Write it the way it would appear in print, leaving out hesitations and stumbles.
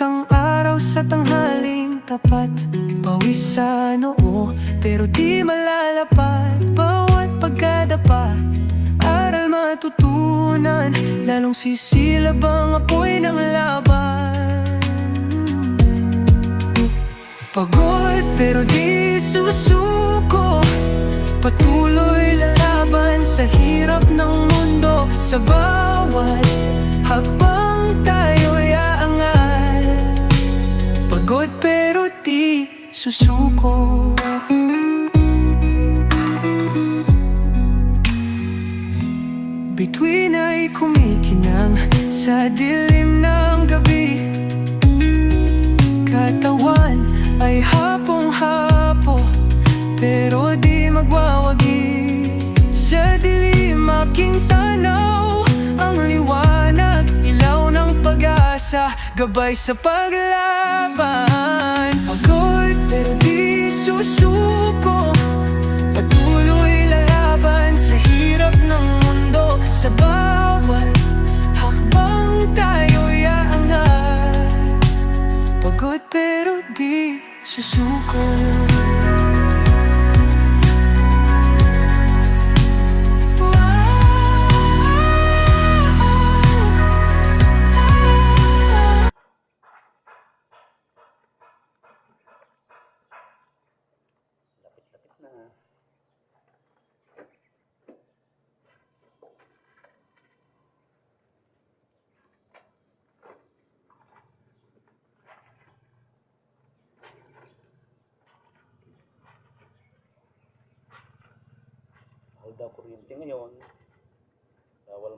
kang araw sa tanghaling tapat, pawis sa noo pero di malalapat. Bawat pagkadapa, aral matutunan, lalong sisilab ang apoy ng laban. Pagod pero di susuko, patuloy lalaban sa hirap ng mundo. Sa bawat hakbang tayo'y aangat, pagod pero di susuko. Bituin ay kumikinang sa dilim ng gabi, katawan ay hapong-hapo pero di magwawagi. Sa dilim aking tanaw ang liwanag, ilaw ng pag-asa, gabay sa paglaban. Pagod pero di susuko, patuloy lalaban sa hirap ng mundo. Sa bawat hakbang tayo'y aangat, pagod pero di susuko. Mahal daw kuryente ngayon, bawal